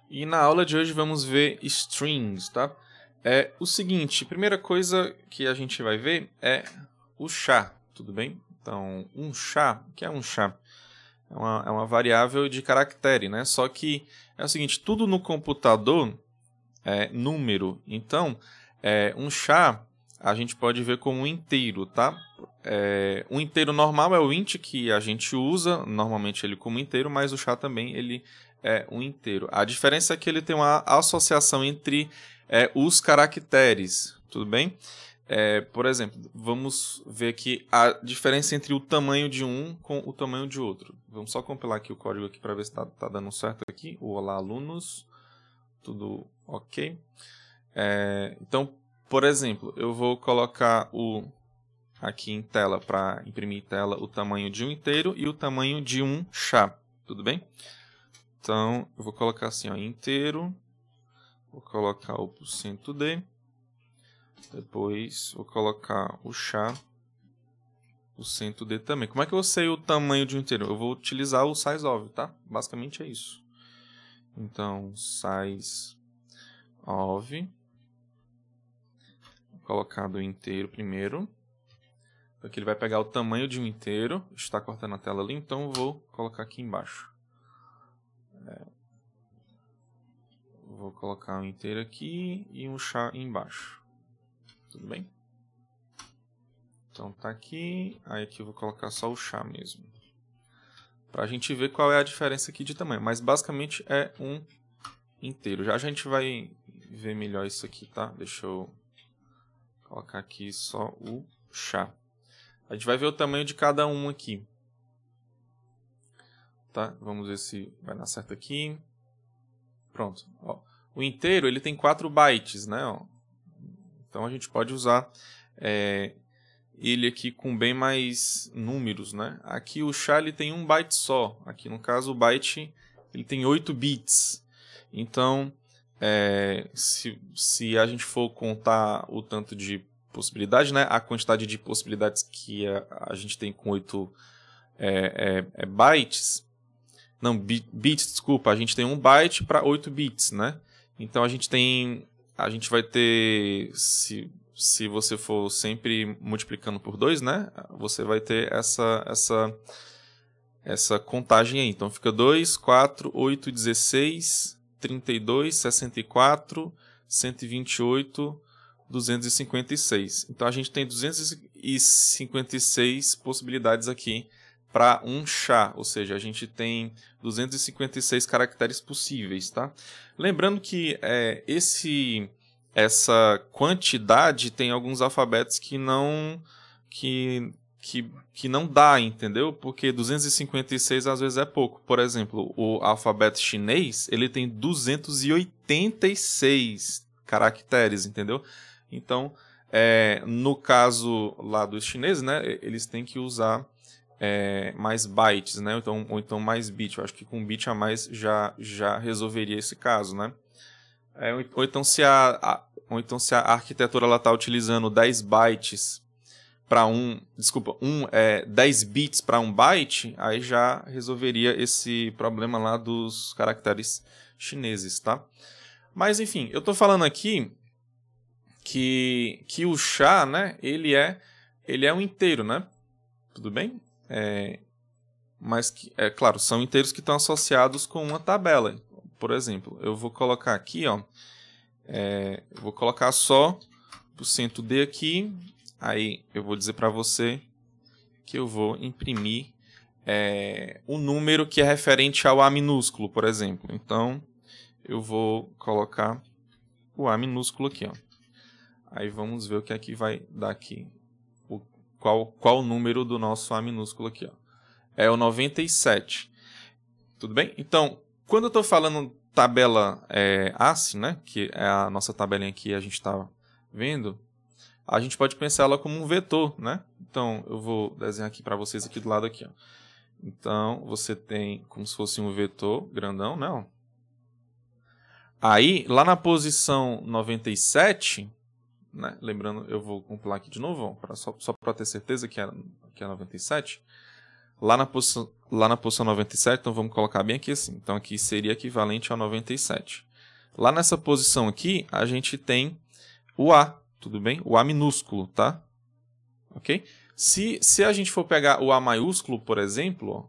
E na aula de hoje vamos ver strings, tá? É o seguinte, primeira coisa que a gente vai ver é o chá, tudo bem? Então, um chá, o que é um chá? É uma variável de caractere, né? Só que é o seguinte, tudo no computador é número. Então, um chá a gente pode ver como um inteiro, tá? Um inteiro normal é o int que a gente usa, normalmente ele como inteiro, mas o chá também ele é um inteiro. A diferença é que ele tem uma associação entre os caracteres, tudo bem? Por exemplo, vamos ver aqui a diferença entre o tamanho de um com o tamanho de outro. Vamos só compilar aqui o código aqui para ver se está dando certo aqui. O olá, alunos. Tudo ok. Então, por exemplo, eu vou colocar aqui em tela, para imprimir em tela, o tamanho de um inteiro e o tamanho de um chá. Tudo bem? Então, eu vou colocar assim, ó, inteiro. Vou colocar o %d. Depois, vou colocar o chá, o %d também. Como é que eu sei o tamanho de um inteiro? Eu vou utilizar o sizeOf, tá? Basicamente é isso. Então, sizeOf. Vou colocar do inteiro primeiro. Aqui ele vai pegar o tamanho de um inteiro. Está cortando a tela ali, então eu vou colocar aqui embaixo. Vou colocar um inteiro aqui e um chá embaixo. Tudo bem? Então tá aqui. Aí aqui eu vou colocar só o chá mesmo. Para a gente ver qual é a diferença aqui de tamanho. Mas basicamente é um inteiro. Já a gente vai ver melhor isso aqui, tá? Deixa eu colocar aqui só o chá. A gente vai ver o tamanho de cada um aqui. Tá? Vamos ver se vai dar certo aqui. Pronto. Ó, o inteiro ele tem 4 bytes, né? Ó. Então a gente pode usar ele aqui com bem mais números, né? Aqui o chá ele tem 1 byte só. Aqui no caso o byte ele tem 8 bits. Então se a gente for contar o tanto de possibilidades, né? A quantidade de possibilidades que a gente tem com 8 bytes. Não, bits, desculpa. A gente tem 1 byte para 8 bits, né? Então a gente vai ter, se você for sempre multiplicando por 2, né? Você vai ter essa contagem aí. Então fica 2, 4, 8, 16, 32, 64, 128, 256. Então a gente tem 256 possibilidades aqui para um chá, ou seja, a gente tem 256 caracteres possíveis, tá? Lembrando que essa quantidade tem alguns alfabetos que não dá, entendeu? Porque 256 às vezes é pouco. Por exemplo, o alfabeto chinês, ele tem 286 caracteres, entendeu? Então, no caso lá dos chineses, né, eles têm que usar mais bytes, né? Ou então mais bit. Eu acho que com um bit a mais já resolveria esse caso, né? Ou então se a arquitetura está utilizando 10 bytes para 10 bits para 1 byte, aí já resolveria esse problema lá dos caracteres chineses, tá? Mas enfim, eu estou falando aqui que o chá, né, ele é um inteiro, né? Tudo bem? Mas, claro, são inteiros que estão associados com uma tabela. Por exemplo, eu vou colocar aqui, ó, eu vou colocar só %d aqui, aí eu vou dizer para você que eu vou imprimir o número que é referente ao A minúsculo, por exemplo. Então, eu vou colocar o A minúsculo aqui, ó. Aí vamos ver o que é que vai dar aqui. Qual o número do nosso A minúsculo aqui, ó. É o 97. Tudo bem? Então, quando eu estou falando tabela ASCII, né, que é a nossa tabelinha que a gente está vendo, a gente pode pensar ela como um vetor, né? Então, eu vou desenhar aqui para vocês aqui do lado aqui, ó. Então, você tem como se fosse um vetor grandão, né? Ó. Aí, lá na posição 97, né? Lembrando, eu vou compilar aqui de novo, ó, só para ter certeza que é 97. lá na posição 97, então vamos colocar bem aqui assim. Então aqui seria equivalente ao 97. Lá nessa posição aqui, a gente tem o A, tudo bem? O A minúsculo, tá? Ok? Se a gente for pegar o A maiúsculo, por exemplo, ó,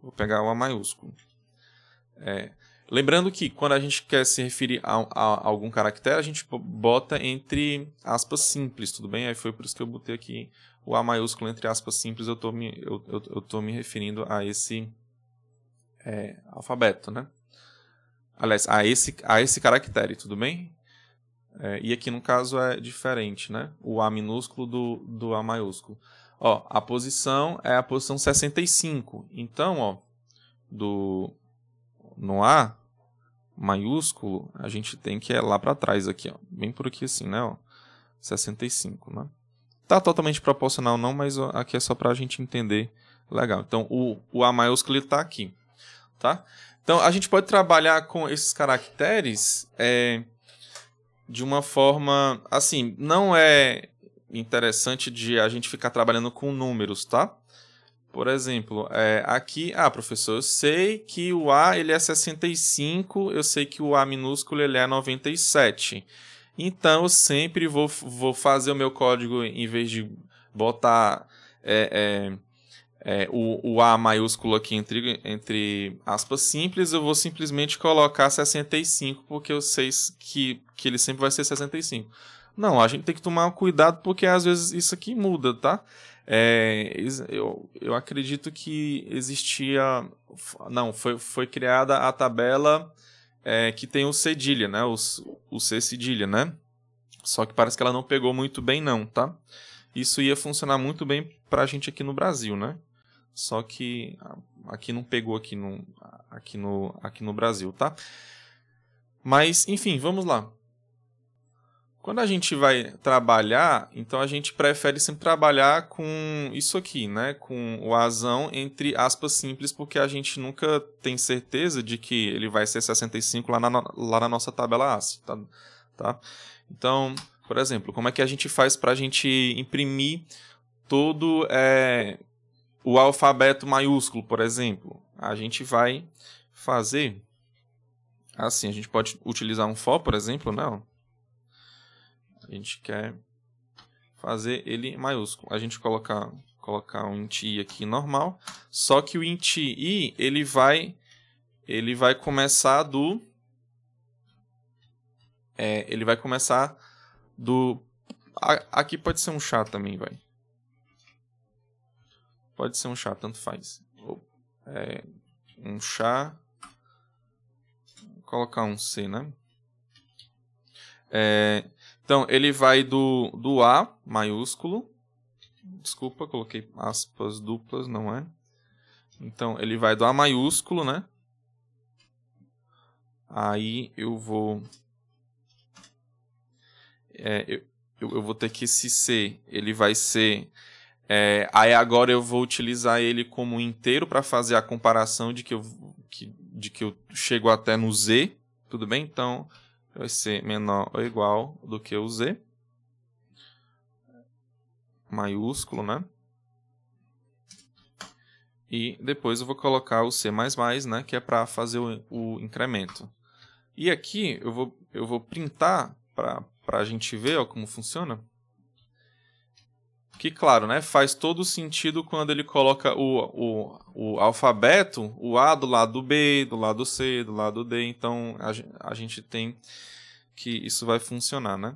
vou pegar o A maiúsculo. Lembrando que quando a gente quer se referir a algum caractere, a gente bota entre aspas simples, tudo bem? Aí foi por isso que eu botei aqui o A maiúsculo entre aspas simples, eu tô me referindo a esse alfabeto, né? Aliás, a esse caractere, tudo bem? E aqui no caso é diferente, né? O A minúsculo do A maiúsculo. Ó, a posição é a posição 65. Então, ó, no A maiúsculo, a gente tem que ir lá para trás aqui, ó. Bem por aqui assim, né? Ó, 65, né? Tá totalmente proporcional não, mas ó, aqui é só para a gente entender. Legal. Então, o A maiúsculo está aqui, tá? Então, a gente pode trabalhar com esses caracteres de uma forma, assim, não é interessante de a gente ficar trabalhando com números, tá? Por exemplo, aqui, professor, eu sei que o A ele é 65, eu sei que o A minúsculo ele é 97. Então, eu sempre vou fazer o meu código, em vez de botar o A maiúsculo aqui entre aspas simples, eu vou simplesmente colocar 65, porque eu sei que ele sempre vai ser 65. Não, a gente tem que tomar cuidado, porque às vezes isso aqui muda, tá? Eu acredito que existia... Não, foi criada a tabela que tem o cedilha, né? O C cedilha, né? Só que parece que ela não pegou muito bem, não, tá? Isso ia funcionar muito bem pra gente aqui no Brasil, né? Só que aqui não pegou aqui no Brasil, tá? Mas, enfim, vamos lá. Quando a gente vai trabalhar, então a gente prefere sempre trabalhar com isso aqui, né? Com o Azão entre aspas simples, porque a gente nunca tem certeza de que ele vai ser 65 lá na nossa tabela ASCII, tá? Então, por exemplo, como é que a gente faz para a gente imprimir todo o alfabeto maiúsculo, por exemplo? A gente vai fazer assim, a gente pode utilizar um for, por exemplo, né? A gente quer fazer ele maiúsculo. A gente colocar um int i aqui normal, só que o int i ele vai começar aqui pode ser um chá também, vai. Pode ser um chá, tanto faz. Um chá, vou colocar um C, né? Então, ele vai do A maiúsculo. Desculpa, coloquei aspas duplas, não é? Então, ele vai do A maiúsculo, né? Aí eu vou... eu vou ter que esse C, ele vai ser... aí agora eu vou utilizar ele como inteiro para fazer a comparação de que eu chego até no Z. Tudo bem? Então... vai ser menor ou igual do que o Z. Maiúsculo, né? E depois eu vou colocar o C++, né? Que é para fazer o incremento. E aqui eu vou printar para a gente ver ó, como funciona. Que, claro, né? Faz todo sentido quando ele coloca o alfabeto, o A do lado do B, do lado do C, do lado do D. Então, a gente tem que isso vai funcionar, né?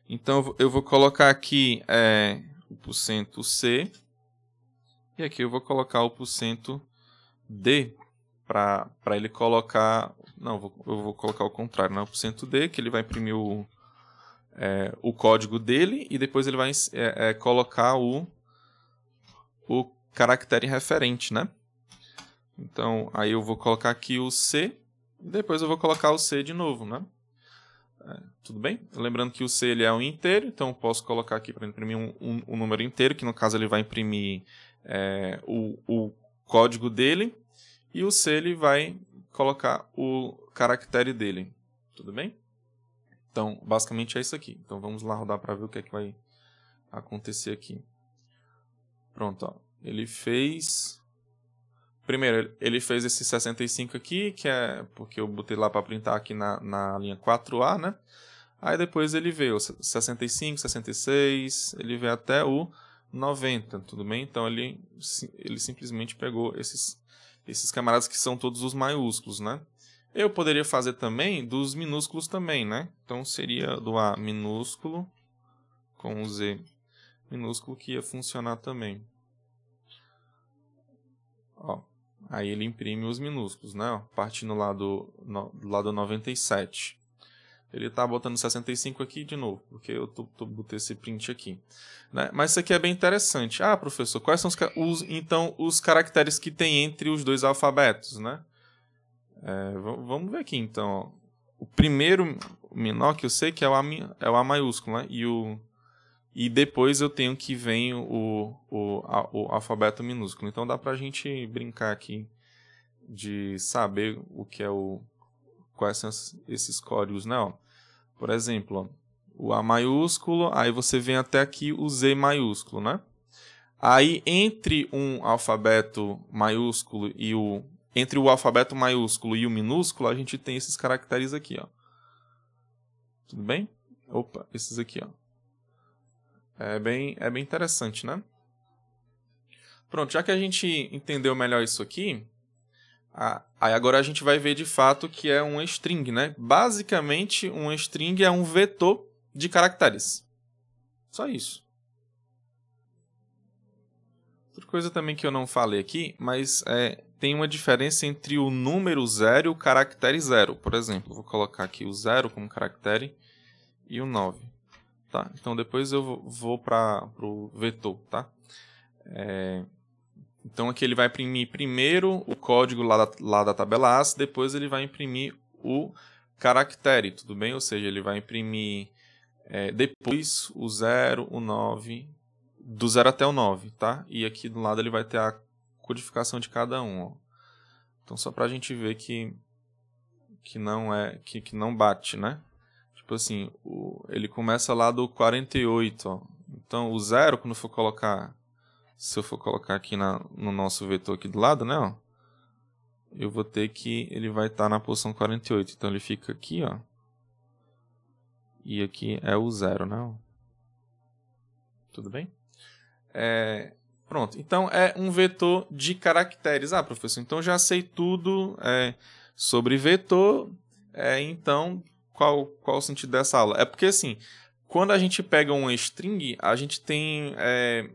Então, eu vou colocar aqui o %C e aqui eu vou colocar o %D para ele colocar... Não, eu vou colocar o contrário, né? O %D, que ele vai imprimir o código dele e depois ele vai colocar o caractere referente, né? Então, aí eu vou colocar aqui o C e depois eu vou colocar o C de novo, né? Tudo bem? Lembrando que o C ele é um inteiro, então eu posso colocar aqui para imprimir um número inteiro, que no caso ele vai imprimir o código dele, e o C ele vai colocar o caractere dele. Tudo bem? Então, basicamente é isso aqui. Então vamos lá rodar para ver o que é que vai acontecer aqui. Pronto, ó. Ele fez primeiro, ele fez esse 65 aqui, que é porque eu botei lá para printar aqui na linha 4A, né? Aí depois ele veio 65, 66, ele veio até o 90, tudo bem? Então ele simplesmente pegou esses camaradas que são todos os maiúsculos, né? Eu poderia fazer também dos minúsculos também, né? Então seria do A minúsculo com o Z minúsculo que ia funcionar também. Ó, aí ele imprime os minúsculos, né? Ó, partindo lá do lado 97. Ele está botando 65 aqui de novo, porque eu botei esse print aqui. Né? Mas isso aqui é bem interessante. Ah, professor, quais são os caracteres que tem entre os dois alfabetos, né? Vamos ver aqui, então. Ó. O primeiro menor que eu sei que é o A maiúsculo, né? E depois eu tenho que vem o alfabeto minúsculo. Então dá pra gente brincar aqui de saber o que é quais são esses códigos, né? Ó. Por exemplo, ó, o A maiúsculo, aí você vem até aqui o Z maiúsculo, né? Aí entre um alfabeto maiúsculo entre o alfabeto maiúsculo e o minúsculo, a gente tem esses caracteres aqui, ó. Tudo bem? Opa, esses aqui, ó. É bem interessante, né? Pronto, já que a gente entendeu melhor isso aqui, aí agora a gente vai ver de fato que é um string, né? Basicamente, um string é um vetor de caracteres. Só isso. Outra coisa também que eu não falei aqui, mas tem uma diferença entre o número 0 e o caractere 0. Por exemplo, vou colocar aqui o 0 como caractere e o 9. Tá? Então depois eu vou para o vetor. Tá? Então aqui ele vai imprimir primeiro o código lá da tabela ASCII, depois ele vai imprimir o caractere, tudo bem? Ou seja, ele vai imprimir depois o 0, o 9, do 0 até o 9, tá? E aqui do lado ele vai ter a codificação de cada um, ó. Então só pra gente ver que não bate, né? Tipo assim, ele começa lá do 48, ó. Então o 0, quando for colocar, se eu for colocar aqui no nosso vetor aqui do lado, né, ó, eu vou ter que ele vai estar na posição 48. Então ele fica aqui, ó. E aqui é o 0, né? Ó. Tudo bem? Pronto. Então é um vetor de caracteres. Ah, professor, então já sei tudo sobre vetor. Então, qual o sentido dessa aula? É porque assim, quando a gente pega uma string, a gente tem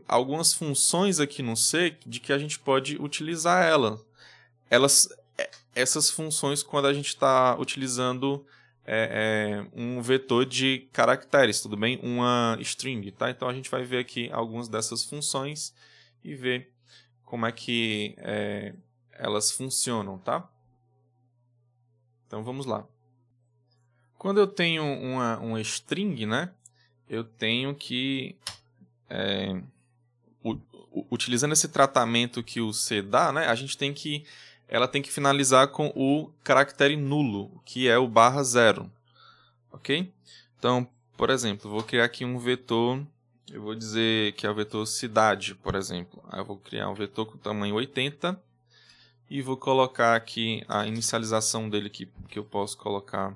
algumas funções aqui no C de que a gente pode utilizar ela. Essas funções, quando a gente está utilizando um vetor de caracteres, tudo bem? Uma string, tá? Então a gente vai ver aqui algumas dessas funções e ver como é que elas funcionam, tá? Então vamos lá. Quando eu tenho uma string, né? Eu tenho que utilizando esse tratamento que o C dá, né? Ela tem que finalizar com o caractere nulo, que é o /0, ok? Então, por exemplo, vou criar aqui um vetor, eu vou dizer que é o vetor cidade, por exemplo. Aí eu vou criar um vetor com tamanho 80 e vou colocar aqui a inicialização dele que eu posso colocar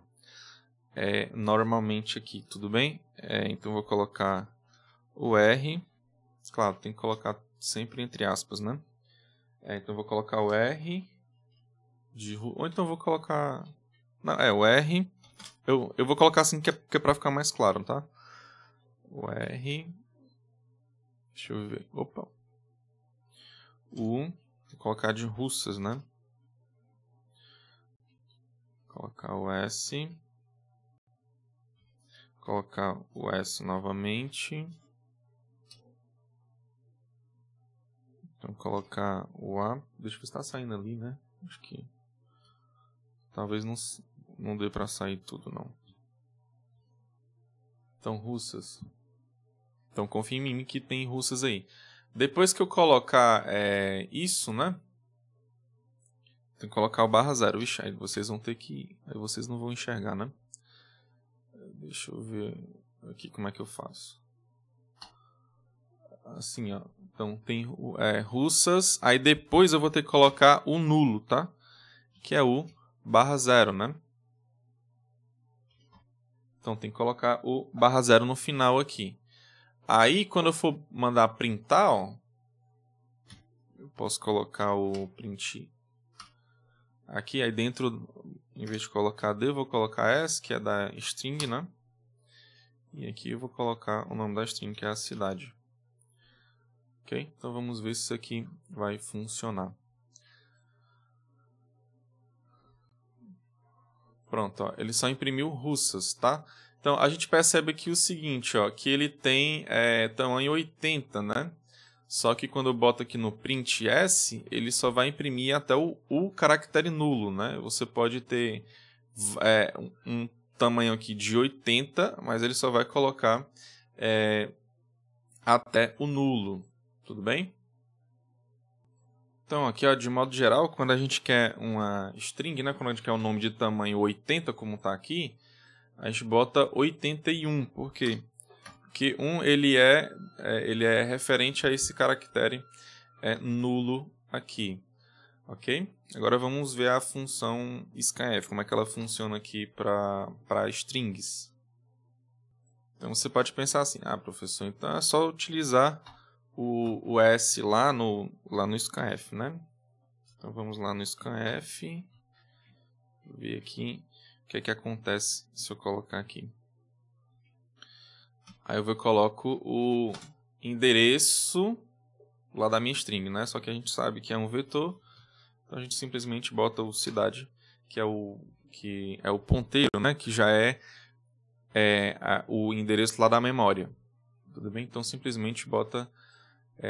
normalmente aqui, tudo bem? Então eu vou colocar o R, claro, tem que colocar sempre entre aspas, né? Então eu vou colocar o R ou então eu vou colocar... Não, o R... Eu vou colocar assim que é para ficar mais claro, tá? O R... Deixa eu ver... Opa! Vou colocar de russas, né? Colocar o S... Colocar o S novamente... Então colocar o A... Deixa eu ver se está saindo ali, né? Acho que... Talvez não dê para sair tudo, não. Então, russas. Então, confia em mim que tem russas aí. Depois que eu colocar isso, né? Tem que colocar o /0. Vixe, aí vocês vão ter que... Aí vocês não vão enxergar, né? Deixa eu ver aqui como é que eu faço. Assim, ó. Então, tem russas, aí depois eu vou ter que colocar o nulo, tá? Que é o /0, né? Então, tem que colocar o /0 no final aqui. Aí, quando eu for mandar printar, ó, eu posso colocar o print aqui, aí dentro, em vez de colocar D, eu vou colocar S, que é da string, né? E aqui eu vou colocar o nome da string, que é a cidade. Ok? Então vamos ver se isso aqui vai funcionar. Pronto, ó, ele só imprimiu russas, tá? Então a gente percebe aqui o seguinte, ó, que ele tem tamanho 80, né? Só que quando eu boto aqui no print S, ele só vai imprimir até o caractere nulo, né? Você pode ter um tamanho aqui de 80, mas ele só vai colocar até o nulo. Tudo bem? Então, aqui, ó, de modo geral, quando a gente quer uma string, né? Quando a gente quer um nome de tamanho 80, como está aqui, a gente bota 81. Por quê? Porque 1 ele é referente a esse caractere nulo aqui. Ok? Agora vamos ver a função scanf, como é que ela funciona aqui para strings. Então você pode pensar assim, professor, então é só utilizar o S lá no scanf, né? Então vamos lá no scanf, ver aqui o que é que acontece se eu colocar aqui. Aí eu coloco o endereço lá da minha string, né? Só que a gente sabe que é um vetor, então a gente simplesmente bota o cidade, que é o ponteiro, né? Que já é o endereço lá da memória. Tudo bem? Então simplesmente bota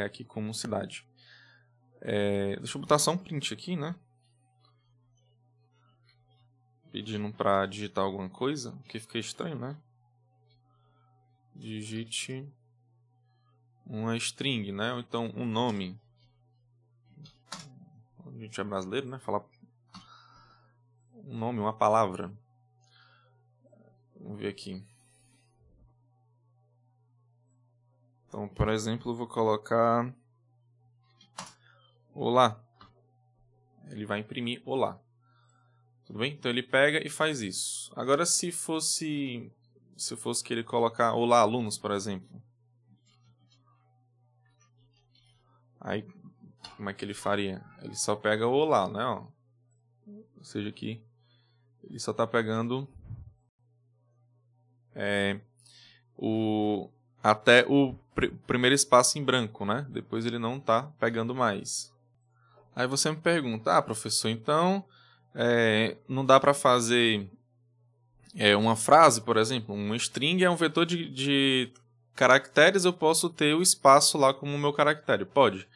aqui como cidade. Deixa eu botar só um print aqui, né? Pedindo para digitar alguma coisa, porque fica estranho, né? Digite uma string, né? Ou então um nome. A gente é brasileiro, né? Falar um nome, uma palavra. Vamos ver aqui. Então, por exemplo, eu vou colocar olá. Ele vai imprimir olá. Tudo bem? Então ele pega e faz isso. Agora, se eu fosse querer colocar olá alunos, por exemplo. Aí, como é que ele faria? Ele só pega o olá, né? Ó. Ou seja, aqui ele só está pegando até o primeiro espaço em branco, né? Depois ele não está pegando mais. Aí você me pergunta, professor, então não dá para fazer uma frase, por exemplo? Um string é um vetor de caracteres, eu posso ter o espaço lá como meu caractere. Pode.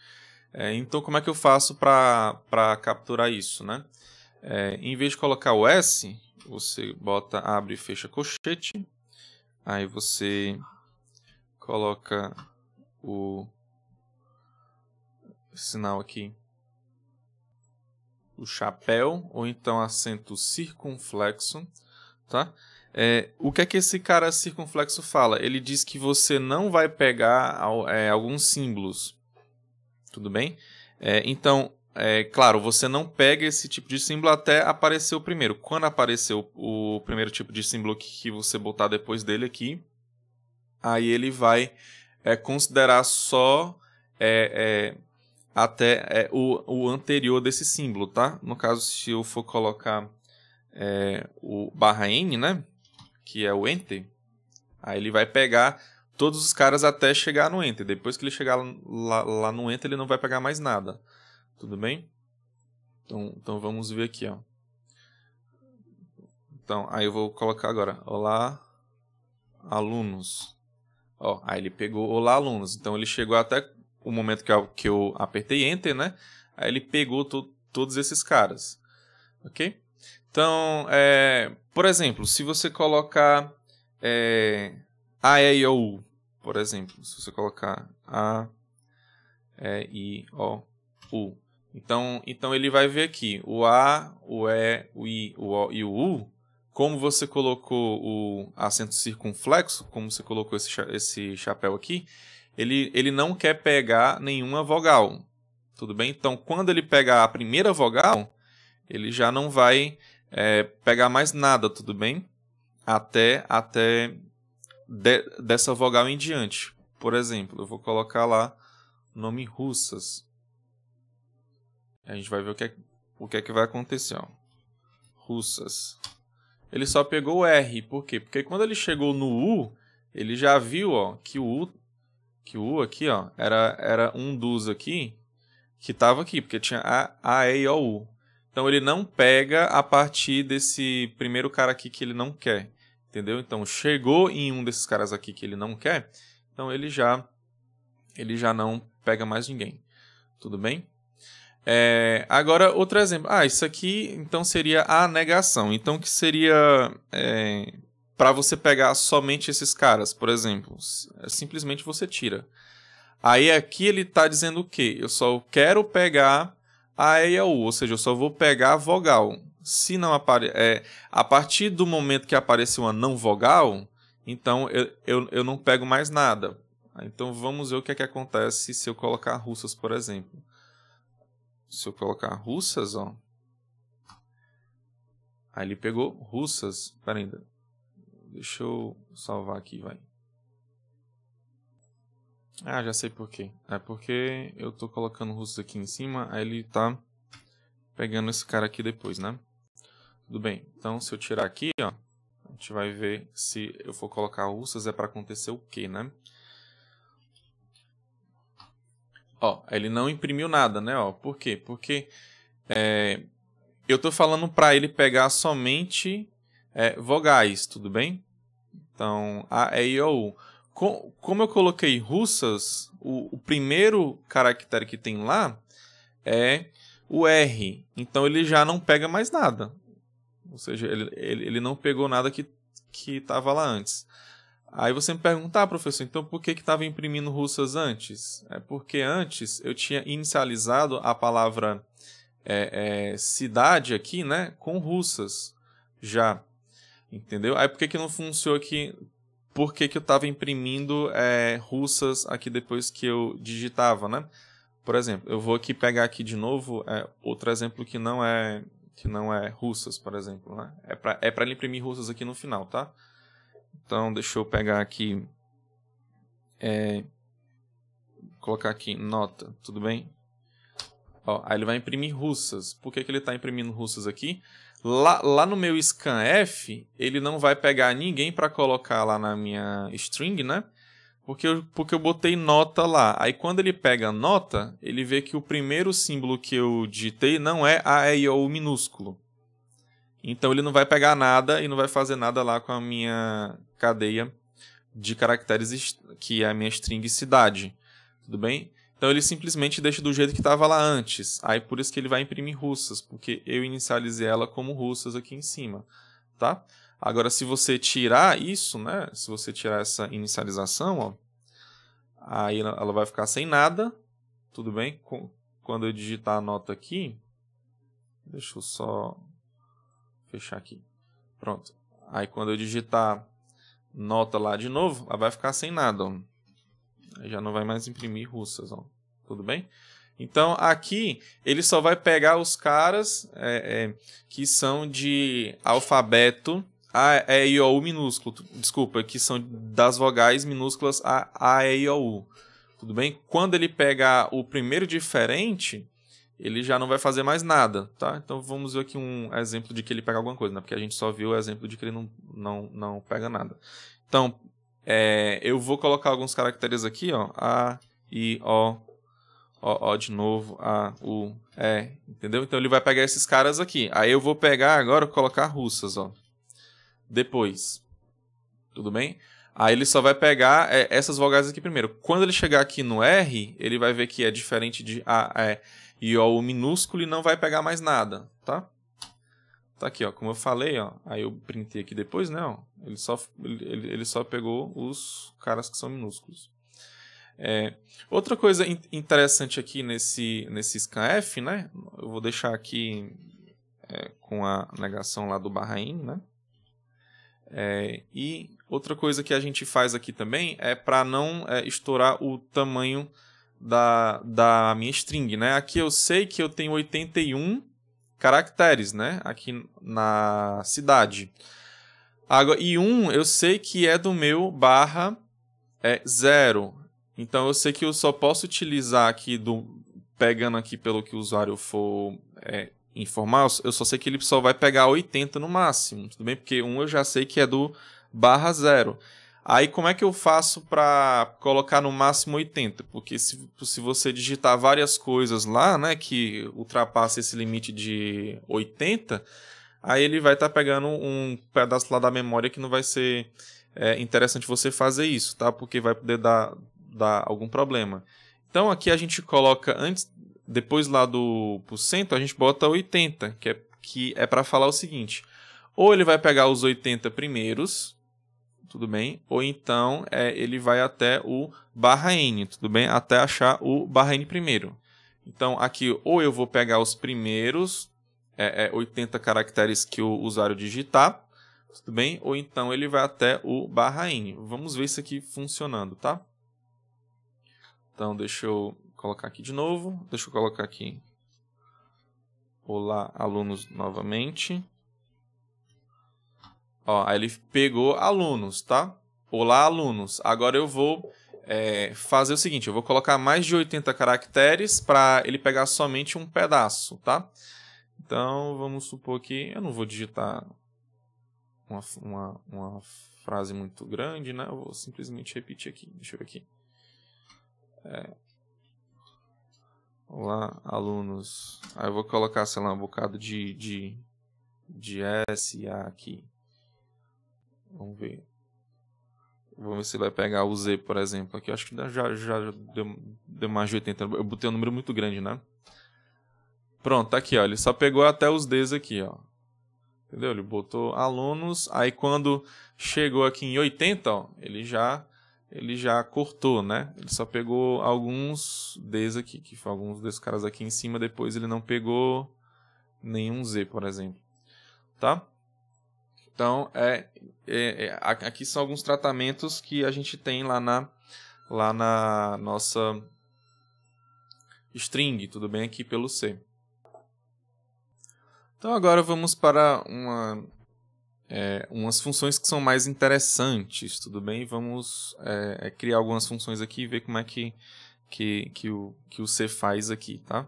Então, como é que eu faço para capturar isso, né? Em vez de colocar o S, você abre e fecha colchete. Aí você coloca o sinal aqui, o chapéu, ou então acento circunflexo, tá? O que é que esse cara circunflexo fala? Ele diz que você não vai pegar alguns símbolos, tudo bem? Então, claro, você não pega esse tipo de símbolo até aparecer o primeiro. Quando apareceu o primeiro tipo de símbolo que você botar depois dele aqui, aí ele vai considerar só até o anterior desse símbolo, tá? No caso, se eu for colocar o /n, né? Que é o enter, aí ele vai pegar todos os caras até chegar no enter. Depois que ele chegar lá no enter, ele não vai pegar mais nada. Tudo bem? Então vamos ver aqui, ó. Então, aí eu vou colocar agora, olá, alunos. Ó, aí ele pegou olá, alunos. Então ele chegou até o momento que eu apertei enter, né? Aí ele pegou todos esses caras. Ok? Então, por exemplo, se você colocar A, E, I, O, U, por exemplo. Se você colocar A, E, I, O, U. Então ele vai ver aqui o A, o E, o I, o O e o U. Como você colocou o acento circunflexo, como você colocou esse chapéu aqui, ele não quer pegar nenhuma vogal. Tudo bem? Então, quando ele pegar a primeira vogal, ele já não vai pegar mais nada, tudo bem? Até dessa vogal em diante. Por exemplo, eu vou colocar lá o nome Russas. A gente vai ver o que é que vai acontecer. Ó. Russas. Ele só pegou o R. Por quê? Porque quando ele chegou no U, ele já viu ó, que o U aqui ó, era um dos aqui que estava aqui, porque tinha A, E, I, O, U. Então ele não pega a partir desse primeiro cara aqui que ele não quer. Entendeu? Então chegou em um desses caras aqui que ele não quer, então ele já não pega mais ninguém. Tudo bem? Agora, outro exemplo. Isso aqui então seria a negação. Então, que seria para você pegar somente esses caras, por exemplo. Simplesmente você tira. Aí aqui ele está dizendo o quê? Eu só quero pegar a E e a U, ou seja, eu só vou pegar a vogal. Se não a partir do momento que apareceu uma não vogal, então eu não pego mais nada. Então vamos ver o que é que acontece se eu colocar Russas, por exemplo. Se eu colocar Russas, ó. Aí ele pegou Russas. Pera ainda. Deixa eu salvar aqui, vai. Já sei por quê. É porque eu tô colocando Russas aqui em cima, aí ele tá pegando esse cara aqui depois, né? Tudo bem. Então, se eu tirar aqui, ó, a gente vai ver se eu for colocar Russas é para acontecer o quê, né? Ó, ele não imprimiu nada, né? Ó, por quê? Porque eu tô falando para ele pegar somente vogais, tudo bem? Então, A, E, I, O, U. Como eu coloquei Russas, o primeiro caractere que tem lá é o R. Então, ele já não pega mais nada. Ou seja, ele não pegou nada que estava lá antes. Aí você me pergunta, professor, então por que estava imprimindo Russas antes? É porque antes eu tinha inicializado a palavra cidade aqui, né, com Russas já. Entendeu? Aí por que não funcionou aqui? Por que eu estava imprimindo Russas aqui depois que eu digitava, né? Por exemplo, eu vou aqui pegar aqui de novo outro exemplo que não é Russas, por exemplo, né? É para ele imprimir Russas aqui no final, tá? Então, deixa eu pegar aqui, colocar aqui nota, tudo bem? Ó, aí ele vai imprimir Russas. Por que ele está imprimindo Russas aqui? Lá no meu scanf, ele não vai pegar ninguém para colocar lá na minha string, né? Porque eu botei nota lá. Aí quando ele pega nota, ele vê que o primeiro símbolo que eu digitei não é A, E, I, O, U minúsculo. Então ele não vai pegar nada e não vai fazer nada lá com a minha cadeia de caracteres, que é a minha string cidade. Tudo bem? Então ele simplesmente deixa do jeito que estava lá antes. Aí por isso que ele vai imprimir Russas, porque eu inicializei ela como Russas aqui em cima. Tá? Agora, se você tirar isso, né? Se você tirar essa inicialização, ó, aí ela vai ficar sem nada. Tudo bem? Quando eu digitar a nota aqui, deixa eu só fechar aqui. Pronto. Aí quando eu digitar nota lá de novo, ela vai ficar sem nada. Ó. Aí já não vai mais imprimir Russas. Ó. Tudo bem? Então aqui ele só vai pegar os caras que são de alfabeto A, E, I, O, U minúsculo. Desculpa, que são das vogais minúsculas A, E, I, O, U. Tudo bem? Quando ele pegar o primeiro diferente, ele já não vai fazer mais nada, tá? Então vamos ver aqui um exemplo de que ele pega alguma coisa, né? Porque a gente só viu o exemplo de que ele não pega nada. Então, eu vou colocar alguns caracteres aqui, ó. A, I, O de novo, A, U, E, entendeu? Então ele vai pegar esses caras aqui. Aí eu vou pegar agora e colocar Russas, ó. Depois. Tudo bem? Aí ele só vai pegar essas vogais aqui primeiro. Quando ele chegar aqui no R, ele vai ver que é diferente de A, E, I, O, U minúsculo e não vai pegar mais nada, tá? Tá aqui, ó. Como eu falei, ó. Aí eu printei aqui depois, né? Ó, ele só pegou os caras que são minúsculos. Outra coisa interessante aqui nesse scanf, né? Eu vou deixar aqui com a negação lá do _in, né? E outra coisa que a gente faz aqui também é para não estourar o tamanho da minha string, né? Aqui eu sei que eu tenho 81 caracteres, né? Aqui na cidade. Agora, e 1 eu sei que é do meu barra 0. Então eu sei que eu só posso utilizar aqui, pegando aqui pelo que o usuário for informar, eu só sei que ele só vai pegar 80 no máximo, tudo bem? Porque 1 eu já sei que é do barra 0. Aí como é que eu faço para colocar no máximo 80? Porque se você digitar várias coisas lá, né, que ultrapassa esse limite de 80, aí ele vai estar pegando um pedaço lá da memória que não vai ser interessante você fazer isso, tá? Porque vai poder dar algum problema. Então aqui a gente coloca depois lá do %, a gente bota 80, que é para falar o seguinte: ou ele vai pegar os 80 primeiros, tudo bem? Ou então ele vai até o barra n, tudo bem? Até achar o barra n primeiro. Então aqui ou eu vou pegar os primeiros 80 caracteres que o usuário digitar, tudo bem? Ou então ele vai até o barra n. Vamos ver isso aqui funcionando, tá? Então deixa eu colocar aqui de novo. Deixa eu colocar aqui olá, alunos novamente. Ó, aí ele pegou alunos, tá? Olá, alunos. Agora eu vou fazer o seguinte, eu vou colocar mais de 80 caracteres para ele pegar somente um pedaço, tá? Então, vamos supor que eu não vou digitar uma frase muito grande, né? Eu vou simplesmente repetir aqui. Deixa eu ver aqui. Olá, alunos. Aí eu vou colocar, sei lá, um bocado de S e A aqui. Vamos ver. Vamos ver se vai pegar o Z, por exemplo. Aqui eu acho que já deu mais de 80. Eu botei um número muito grande, né? Pronto, tá aqui, ó. Ele só pegou até os Ds aqui, ó. Entendeu? Ele botou alunos. Aí quando chegou aqui em 80, ó, ele já cortou, né? Ele só pegou alguns Ds aqui, que foi alguns desses caras aqui em cima. Depois ele não pegou nenhum Z, por exemplo. Tá? Então, aqui são alguns tratamentos que a gente tem lá na nossa string, tudo bem? Aqui pelo C. Então, agora vamos para umas funções que são mais interessantes, tudo bem? Vamos criar algumas funções aqui e ver como é que o C faz aqui, tá?